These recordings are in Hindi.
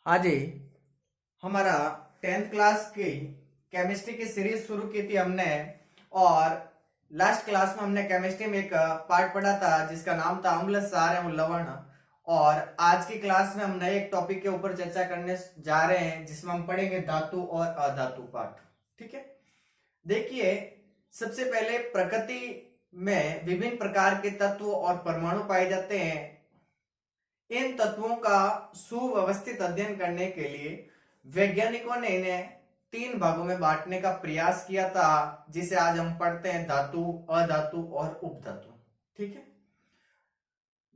हाँ जी। हमारा 10th क्लास की केमिस्ट्री की सीरीज शुरू की थी हमने। और लास्ट क्लास में हमने केमिस्ट्री में एक पार्ट पढ़ा था जिसका नाम था अम्ल, सार एवं लवण। और आज की क्लास में हम नए एक टॉपिक के ऊपर चर्चा करने जा रहे हैं जिसमें हम पढ़ेंगे धातु और अधातु पाठ। ठीक है, देखिए, सबसे पहले प्रकृति में विभिन्न प्रकार के तत्व और परमाणु पाए जाते हैं। इन तत्वों का सुव्यवस्थित अध्ययन करने के लिए वैज्ञानिकों ने इन्हें 3 भागों में बांटने का प्रयास किया था, जिसे आज हम पढ़ते हैं धातु, अधातु और उपधातु। ठीक है,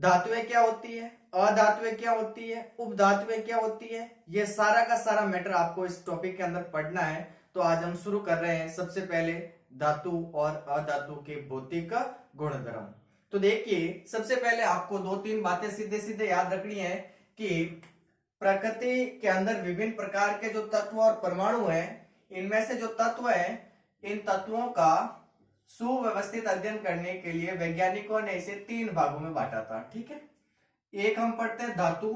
धातुएं क्या होती है, अधातुएं क्या होती है, उपधातुएं क्या होती है, ये सारा का सारा मैटर आपको इस टॉपिक के अंदर पढ़ना है। तो आज हम शुरू कर रहे हैं सबसे पहले धातु और अधातु के भौतिक गुणधर्म। तो देखिए, सबसे पहले आपको 2-3 बातें सीधे सीधे याद रखनी है कि प्रकृति के अंदर विभिन्न प्रकार के जो तत्व और परमाणु हैं, इनमें से जो तत्व हैं, इन तत्वों का सुव्यवस्थित अध्ययन करने के लिए वैज्ञानिकों ने इसे 3 भागों में बांटा था। ठीक है, एक हम पढ़ते हैं धातु,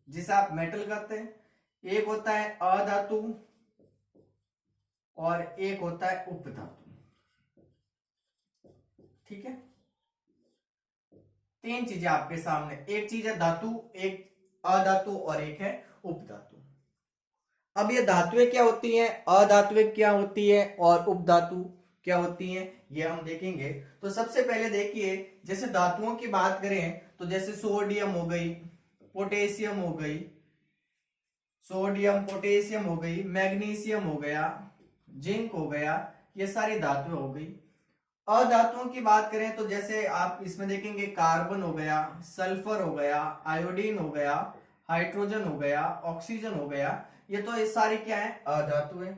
जिसे आप मेटल कहते हैं, एक होता है अधातु और एक होता है उपधातु। ठीक है, 3 चीजें आपके सामने, एक चीज है धातु, एक अधातु और एक है उपधातु। अब ये धातुएं क्या होती हैं, अधातुएं क्या होती है और उपधातु क्या होती हैं, ये हम देखेंगे। तो सबसे पहले देखिए, जैसे धातुओं की बात करें तो जैसे सोडियम हो गई, पोटेशियम हो गई, सोडियम पोटेशियम हो गई, मैग्नीशियम हो गया, जिंक हो गया, ये सारी धातुएं हो गई। अधातुओं की बात करें तो जैसे आप इसमें देखेंगे कार्बन हो गया, सल्फर हो गया, आयोडीन हो गया, हाइड्रोजन हो गया, ऑक्सीजन हो गया, ये तो ये सारी क्या है, अधातुएं।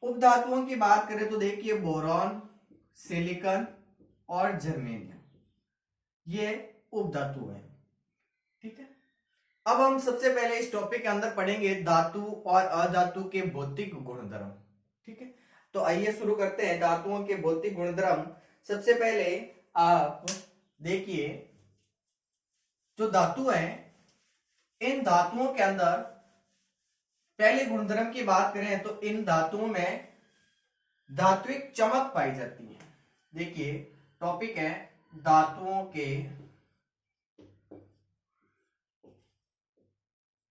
उपधातुओं की बात करें तो देखिए बोरॉन, सिलिकॉन और जर्मेनियम, ये उपधातु है। ठीक है, अब हम सबसे पहले इस टॉपिक के अंदर पढ़ेंगे धातु और अधातु के भौतिक गुणधर्म। ठीक है, तो आइए शुरू करते हैं धातुओं के भौतिक गुणधर्म। सबसे पहले आप देखिए, जो धातु है, इन धातुओं के अंदर पहले गुणधर्म की बात करें तो इन धातुओं में धात्विक चमक पाई जाती है। देखिए, टॉपिक है धातुओं के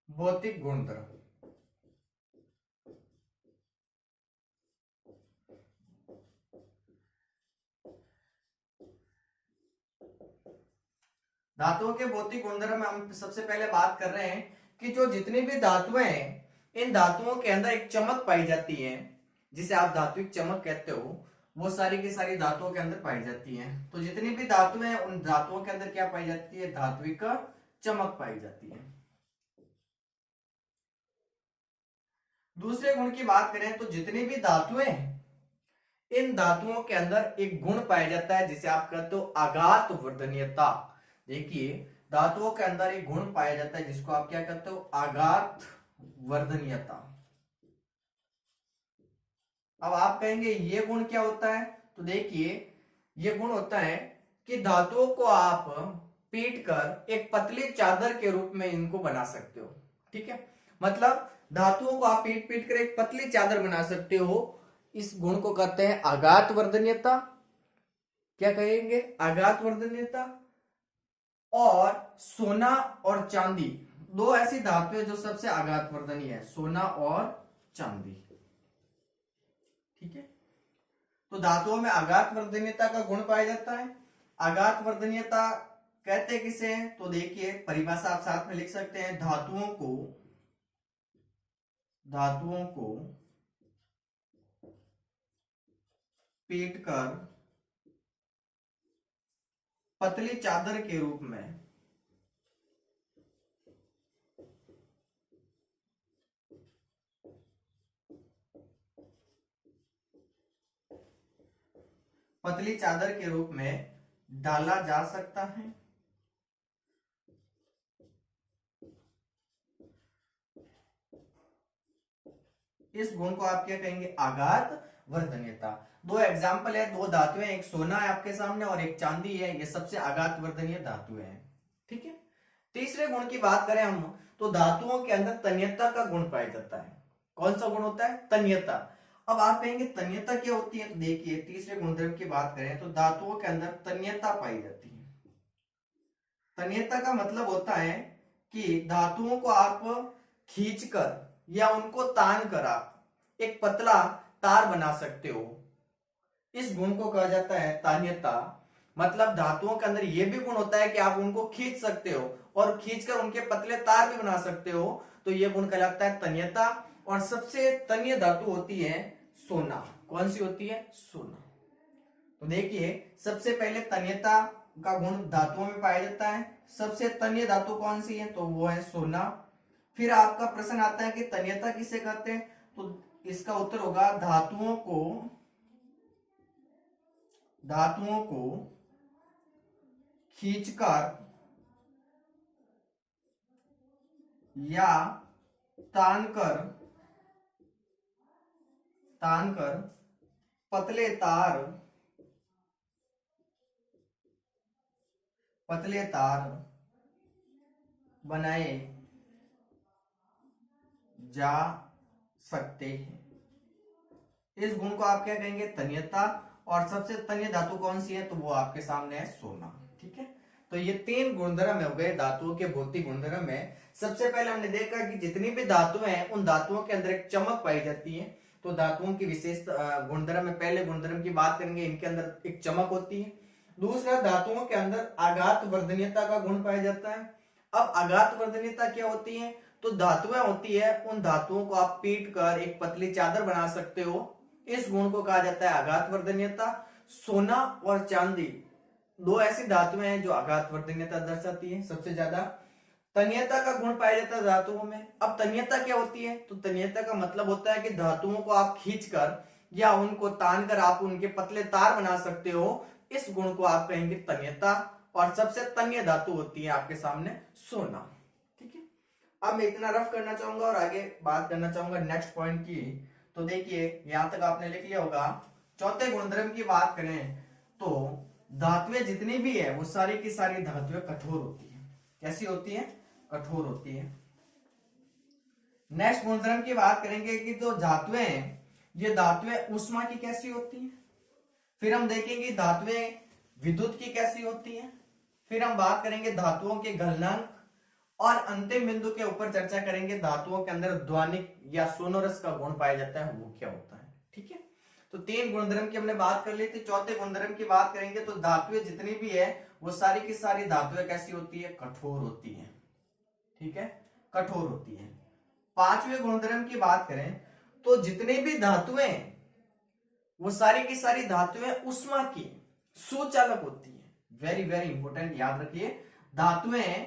भौतिक गुणधर्म। धातुओं के भौतिक गुणधर्म में हम सबसे पहले बात कर रहे हैं कि जो जितनी भी धातुएं हैं, इन धातुओं के अंदर एक चमक पाई जाती है, जिसे आप धात्विक चमक कहते हो, वो सारी की सारी धातुओं के अंदर पाई जाती है। तो जितनी भी धातुएं हैं, उन धातुओं के अंदर क्या पाई जाती है, धात्विक चमक पाई जाती है। दूसरे गुण की बात करें तो जितनी भी धातुएं हैं, इन धातुओं के अंदर एक गुण पाया जाता है जिसे आप कहते हो आघात वर्धनीयता। देखिए, धातुओं के अंदर एक गुण पाया जाता है जिसको आप क्या कहते हो, आघात वर्धनीयता। अब आप कहेंगे ये गुण क्या होता है, तो देखिए, ये गुण होता है कि धातुओं को आप पीट कर एक पतली चादर के रूप में इनको बना सकते हो। ठीक है, मतलब धातुओं को आप पीट पीट कर एक पतली चादर बना सकते हो। इस गुण को कहते हैं आघात वर्धनीयता। क्या कहेंगे, आघात वर्धनीयता। और सोना और चांदी, दो ऐसी धातुएं जो सबसे आघात वर्धनीय है, सोना और चांदी। ठीक है, तो धातुओं में आघात वर्धनीयता का गुण पाया जाता है। आघात वर्धनीयता कहते किसे हैं, तो देखिए, परिभाषा आप साथ में लिख सकते हैं, धातुओं को पीटकर पतली चादर के रूप में डाला जा सकता है। इस गुण को आप क्या कहेंगे, आघात वर्धनीयता। दो एग्जाम्पल है, दो धातुएं, एक सोना है आपके सामने और एक चांदी है, ये सबसे आघात वर्धनीय धातुएं हैं। ठीक है, तीसरे गुण की बात करें हम तो धातुओं के अंदर तन्यता का गुण पाया जाता है। कौन सा गुण होता है? तन्यता। अब आप कहेंगे तन्यता क्या होती है, तो देखिए तीसरे गुणधर्म की बात करें तो धातुओं के अंदर तन्यता पाई जाती है। तन्यता का मतलब होता है कि धातुओं को आप खींचकर या उनको तान कर आप एक पतला तार बना सकते हो, इस गुण को कहा जाता है तन्यता। मतलब धातुओं के अंदर यह भी गुण होता है कि आप उनको खींच सकते हो और खींचकर उनके पतले तार भी बना सकते हो, तो यह गुण कहलाता है तन्यता। और सबसे तन्य धातु होती है सोना। कौन सी होती है? सोना। तो देखिए सबसे पहले तन्यता का गुण धातुओं में पाया जाता है। सबसे तन्य धातु कौन सी है? तो वो है सोना। फिर आपका प्रश्न आता है कि तन्यता किसे कहते हैं, तो इसका उत्तर होगा धातुओं को खींचकर या तानकर पतले तार बनाए जा सकते हैं। इस गुण को आप क्या कहेंगे? तन्यता। और सबसे तन्य धातु कौन सी है? तो वो आपके सामने है सोना। ठीक है, तो ये 3 गुणधर्म हो गए धातुओं के भौतिक गुणधर्म में। सबसे पहले हमने देखा कि जितनी भी धातुएं हैं उन धातुओं के अंदर एक चमक पाई जाती है। तो धातुओं की विशेष गुणधर्म में पहले गुणधर्म की बात करेंगे, इनके अंदर एक चमक होती है। दूसरा, धातुओं के अंदर आघात वर्धनीयता का गुण पाया जाता है। अब आघात वर्धनीयता क्या होती है? तो धातुएं होती है, उन धातुओं को आप पीट कर एक पतली चादर बना सकते हो, इस गुण को कहा जाता है आघात वर्धनीयता। सोना और चांदी 2 ऐसी धातुएं हैं जो आघात वर्धनीयता दर्शाती है सबसे ज्यादा। तन्यता का गुण पाया जाता है धातुओं में। अब तन्यता क्या होती है? तो तन्यता का मतलब होता है कि धातुओं को आप खींचकर या उनको तानकर आप उनके पतले तार बना सकते हो, इस गुण को आप कहेंगे तन्यता। और सबसे तन्य धातु होती है आपके सामने सोना। ठीक है, अब मैं इतना रफ करना चाहूंगा और आगे बात करना चाहूंगा नेक्स्ट पॉइंट की। तो देखिए यहां तक आपने लिख लिया होगा। चौथे गुणधर्म की बात करें तो धातुएं जितनी भी है वो सारी की सारी धातुएं कठोर होती है। कैसी होती है? कठोर होती है। नेक्स्ट गुणधर्म की बात करेंगे कि जो धातुएं हैं ये धातुएं उष्मा की कैसी होती है। फिर हम देखेंगे धातुएं विद्युत की कैसी होती है। फिर हम बात करेंगे धातुओं के गलनांक और अंतिम बिंदु के ऊपर चर्चा करेंगे धातुओं के अंदर ध्वनिक या सोनोरस का गुण पाया जाता है, वो क्या होता है। ठीक है, तो 3 गुणधर्म की हमने बात कर ली थी। चौथे गुणधर्म की बात करेंगे तो धातुएं जितनी भी है वो सारी की सारी धातुएं कैसी होती है? कठोर होती है। ठीक है, कठोर होती है। 5वें गुणधर्म की बात करें तो जितनी भी धातुएं वो सारी की सारी धातुएं उष्मा की सुचालक होती है। वेरी वेरी इंपॉर्टेंट, याद रखिए धातुएं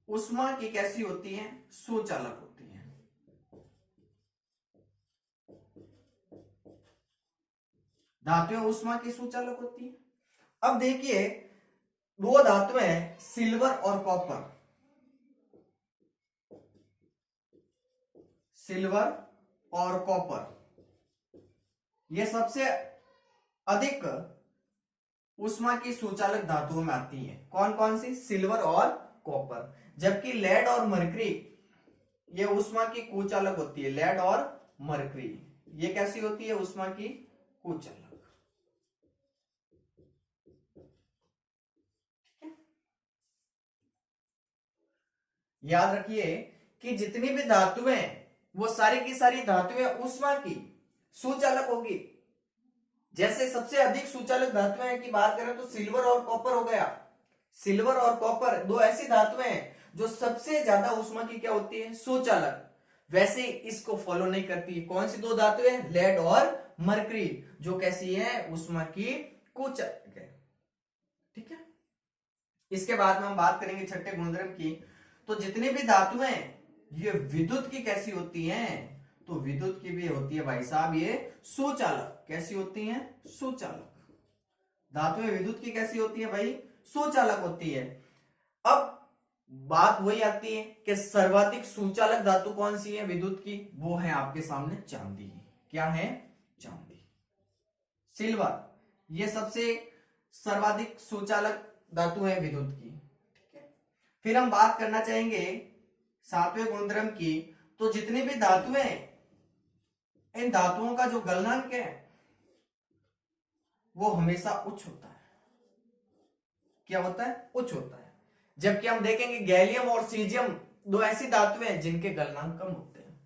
उष्मा की कैसी होती हैं? सुचालक होती हैं। धातुएं उष्मा की सुचालक होती हैं। अब देखिए 2 धातुएं सिल्वर और कॉपर। सिल्वर और कॉपर ये सबसे अधिक उष्मा की सुचालक धातुओं में आती है। कौन कौन सी? सिल्वर और कॉपर। जबकि लेड और मरकरी ये उष्मा की कुचालक होती है। लेड और मरकरी ये कैसी होती है? उष्मा की कुचालक। याद रखिए कि जितनी भी धातुएं वो सारी की सारी धातुएं उष्मा की सुचालक होगी। जैसे सबसे अधिक सुचालक धातुएं की बात करें तो सिल्वर और कॉपर हो गया। सिल्वर और कॉपर 2 ऐसी धातुएं हैं जो सबसे ज्यादा उष्मा की क्या होती है? सुचालक। वैसे इसको फॉलो नहीं करती कौन सी 2 धातुएं? लेड और मरकरी, जो कैसी है? उष्मा की कुचालक है। ठीक है, इसके बाद में हम बात करेंगे छठे गुणधर्म की। तो जितनी भी धातुएं ये विद्युत की कैसी होती हैं? तो विद्युत की भी होती है भाई साहब ये सुचालक। कैसी होती हैं? सुचालक। धातुएं विद्युत की कैसी होती है भाई? सुचालक होती है। अब बात वही आती है कि सर्वाधिक सुचालक धातु कौन सी है विद्युत की? वो है आपके सामने चांदी। क्या है? चांदी। सिल्वर ये सबसे सर्वाधिक सुचालक धातु है विद्युत की। ठीक है, फिर हम बात करना चाहेंगे सातवें गुणधर्म की, तो जितनी भी धातुएं हैं, इन धातुओं का जो गलनांक है वो हमेशा उच्च होता है। क्या होता है? उच्च होता है। जबकि हम देखेंगे गैलियम और सीजियम दो ऐसी धातुएं हैं जिनके गलनांक कम होते हैं,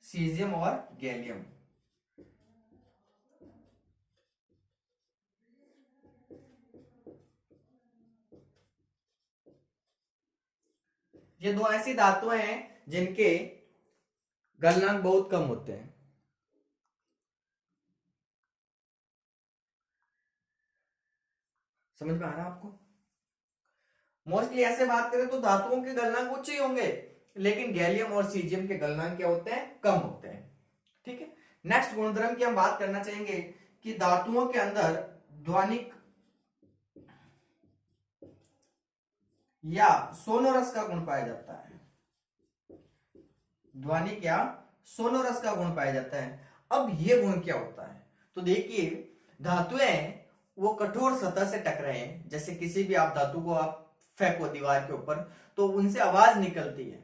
सीजियम और गैलियम। ये दो ऐसी धातुएं हैं जिनके गलनांक बहुत कम होते हैं। समझ में आ रहा है आपको? मोस्टली ऐसे बात करें तो धातुओं के गलनांक उच्च ही होंगे, लेकिन गैलियम और सीजियम के गलनांक क्या होते हैं? कम होते हैं। ठीक है। नेक्स्ट गुणधर्म की हम बात करना चाहेंगे कि धातुओं के अंदर ध्वनिक या सोनोरस का गुण पाया जाता है। ध्वनिक या सोनोरस का गुण पाया जाता है। अब ये गुण क्या होता है? तो देखिए, धातुएं वो कठोर सतह से टकराए, जैसे किसी भी आप धातु को आप फेंको दीवार के ऊपर तो उनसे आवाज निकलती है।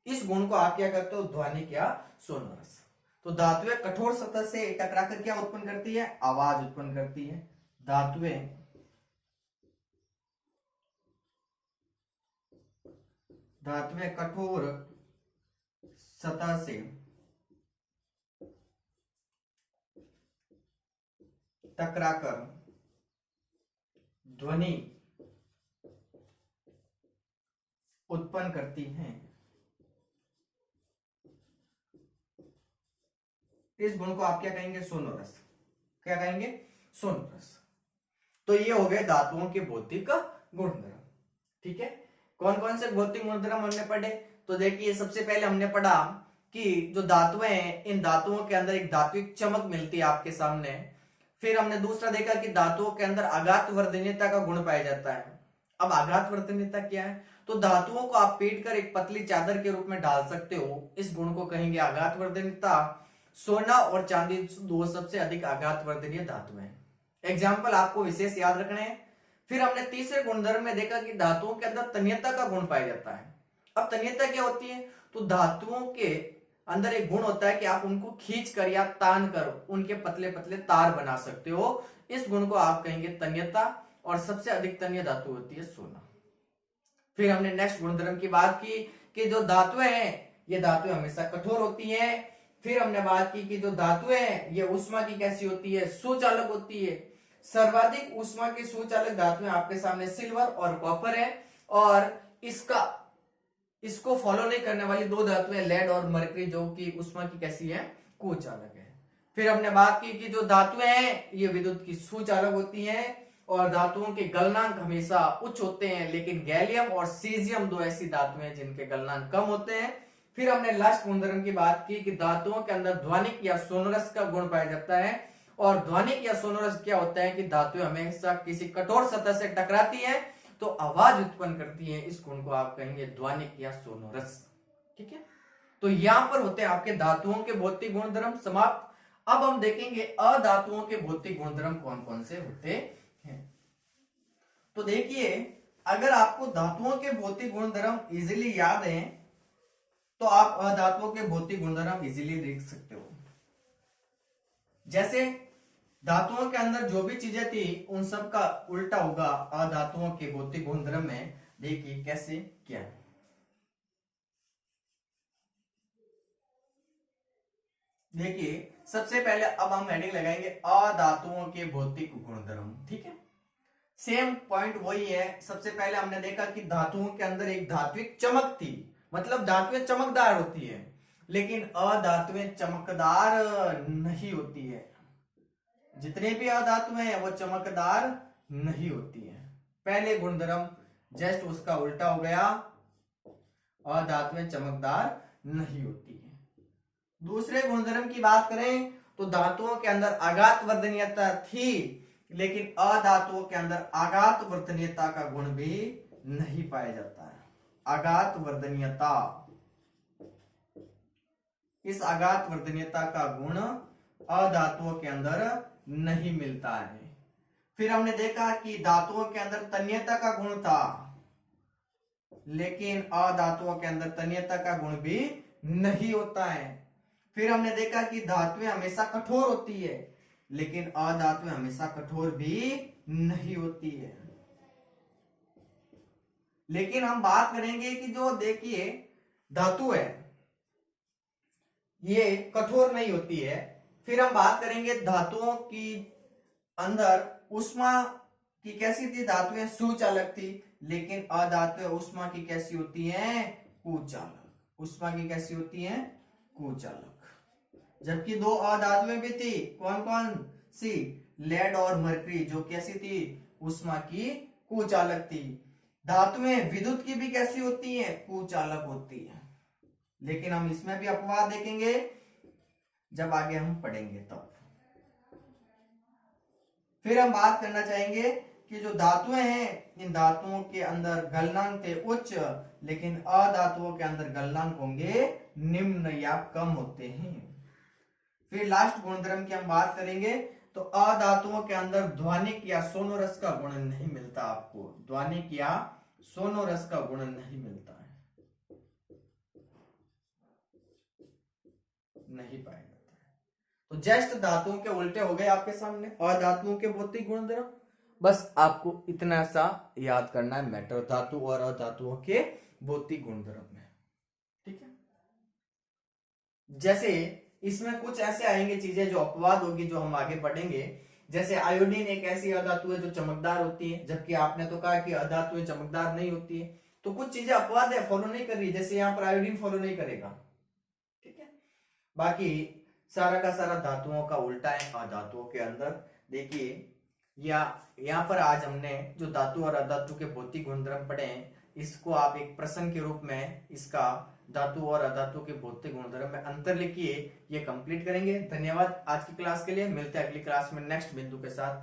इस गुण को आप क्या करते हो? ध्वनिक या सोनोरस। तो धातुएं कठोर सतह से टकरा कर क्या उत्पन्न करती है? आवाज उत्पन्न करती है। धातुएं कठोर सतह से टकराकर ध्वनि उत्पन्न करती हैं। इस गुण को आप क्या कहेंगे? सोनोरस। क्या कहेंगे? सोनोरस। तो ये हो गए धातुओं के भौतिक गुणधर्म। ठीक है। कौन कौन से भौतिक गुणधर्म हमने पढ़े? तो देखिए, सबसे पहले हमने पढ़ा कि जो धातुएं हैं, इन धातुओं के अंदर एक धात्विक चमक मिलती है आपके सामने। फिर हमने दूसरा देखा कि धातुओं के अंदर आघात वर्धनीयता का गुण पाया जाता है। अब आघात वर्धनीयता क्या है? तो धातुओं को आप पीट कर एक पतली चादर के रूप में डाल सकते हो, इस गुण को कहेंगे आघात वर्धनीयता। सोना और चांदी दो सबसे अधिक आघात वर्धनीय धातु हैं। एग्जाम्पल आपको विशेष याद रखने हैं। फिर हमने तीसरे गुणधर्म में देखा कि धातुओं के अंदर तन्यता का गुण पाया जाता है। अब तन्यता क्या होती है? तो धातुओं के अंदर एक गुण होता है कि आप उनको खींच कर या तान कर उनके पतले पतले तार बना सकते हो। इस गुण को आप कहेंगे तन्यता। और सबसे अधिक तन्य धातु होती है सोना। फिर हमने नेक्स्ट गुणधर्म की बात की कि जो धातुएं हैं, ये धातुएं हमेशा कठोर होती हैं। फिर हमने बात की कि जो धातुएं हैं ये ऊष्मा की कैसी होती है? सुचालक होती है। सर्वाधिक ऊष्मा की सुचालक धातुएं आपके सामने सिल्वर और कॉपर है। और इसको फॉलो नहीं करने वाली दो धातुएं लेड और मरकरी, जो कि ऊष्मा की कैसी है? कुचालक है। फिर हमने बात की कि जो धातुएं हैं ये विद्युत की सुचालक होती हैं और धातुओं के गलनांक हमेशा उच्च होते हैं, लेकिन गैलियम और सीजियम दो ऐसी धातुएं हैं जिनके गलनांक कम होते हैं। फिर हमने लास्ट गुणधर्म की बात की कि धातुओं के अंदर ध्वनिक या सोनोरस का गुण पाया जाता है। और ध्वनिक या सोनोरस क्या होता है कि धातुएं हमेशा किसी कठोर सतह से टकराती हैं तो आवाज उत्पन्न करती है। इस गुण को आप कहेंगे ध्वनिक या सोनोरस। ठीक है। तो यहां पर होते हैं आपके धातुओं के भौतिक गुणधर्म समाप्त। अब हम देखेंगे अधातुओं के भौतिक गुणधर्म कौन कौन से होते हैं। तो देखिए, अगर आपको धातुओं के भौतिक गुणधर्म इजीली याद हैं तो आप अधातुओं के भौतिक गुणधर्म इजीली लिख सकते हो। जैसे धातुओं के अंदर जो भी चीजें थी उन सब का उल्टा होगा अधातुओं के भौतिक गुणधर्म में। देखिए कैसे क्या है। देखिए, सबसे पहले अब हम हेडिंग लगाएंगे अधातुओं के भौतिक गुणधर्म। ठीक है। सेम पॉइंट वही है। सबसे पहले हमने देखा कि धातुओं के अंदर एक धात्विक चमक थी, मतलब धातुएं चमकदार होती है, लेकिन अधातुएं चमकदार नहीं होती है। जितने भी अधातुएं हैं वो चमकदार नहीं होती है। पहले गुणधर्म जस्ट उसका उल्टा हो गया, अधातुएं चमकदार नहीं होती है। दूसरे गुणधर्म की बात करें तो धातुओं के अंदर आघात वर्धनीयता थी, लेकिन अधातुओं के अंदर आघात वर्धनीयता का गुण भी नहीं पाया जाता है। आघात वर्धनीयता, इस आघात वर्धनीयता का गुण अधातुओं के अंदर नहीं मिलता है। फिर हमने देखा कि धातुओं के अंदर तन्यता का गुण था, लेकिन अधातुओं के अंदर तन्यता का गुण भी नहीं होता है। फिर हमने देखा कि धातुएं हमेशा कठोर होती है, लेकिन अधातुएं हमेशा कठोर भी नहीं होती है। लेकिन हम बात करेंगे कि जो देखिए धातु है ये कठोर नहीं होती है। फिर हम बात करेंगे धातुओं की अंदर ऊष्मा की कैसी थी, धातुएं सुचालक थी, लेकिन अधातुएं ऊष्मा की कैसी होती हैं, कुचालक। ऊष्मा की कैसी होती हैं, कुचालक। जबकि दो अधातुएं भी थी, कौन कौन सी, लेड और मरकरी, जो कैसी थी, ऊष्मा की कुचालक थी। धातुएं विद्युत की भी कैसी होती हैं, कुचालक होती है। लेकिन हम इसमें भी अपवाद देखेंगे जब आगे हम पढ़ेंगे तब। फिर हम बात करना चाहेंगे कि जो धातुएं हैं इन धातुओं के अंदर गलनांक थे उच्च, लेकिन अधातुओं के अंदर गलनांक होंगे निम्न या कम होते हैं। फिर लास्ट गुणधर्म की हम बात करेंगे तो अधातुओं के अंदर ध्वनिक या सोनोरस का गुण नहीं मिलता। आपको ध्वनिक या सोनोरस का गुण नहीं मिलता है, नहीं पाया जाता है। तो जस्ट धातुओं के उल्टे हो गए आपके सामने अधातुओं के भौतिक गुणधर्म। बस आपको इतना सा याद करना है मैटर धातु और अधातुओं के भौतिक गुणधर्म में, ठीक है। जैसे इसमें कुछ ऐसे आएंगे चीजें जो अपवाद होगी, जो हम आगे पढ़ेंगे। जैसे आयोडीन एक ऐसी अधातु है जो चमकदार होती है, जबकि आपने तो कहा कि अधातुएं चमकदार नहीं होती है। तो कुछ चीजें अपवाद है, फॉलो नहीं कर रही, जैसे यहाँ पर आयोडीन फॉलो नहीं करेगा, ठीक है। बाकी सारा का सारा धातुओं का उल्टा है अधातुओं के अंदर। देखिए या यहाँ पर आज हमने जो धातु और अधातु के भौतिक गुणधर्म पढ़े हैं, इसको आप एक प्रश्न के रूप में इसका धातु और अधातु के भौतिक गुणधर्म में अंतर लिखिए, ये कंप्लीट करेंगे। धन्यवाद आज की क्लास के लिए, मिलते हैं अगली क्लास में नेक्स्ट बिंदु के साथ।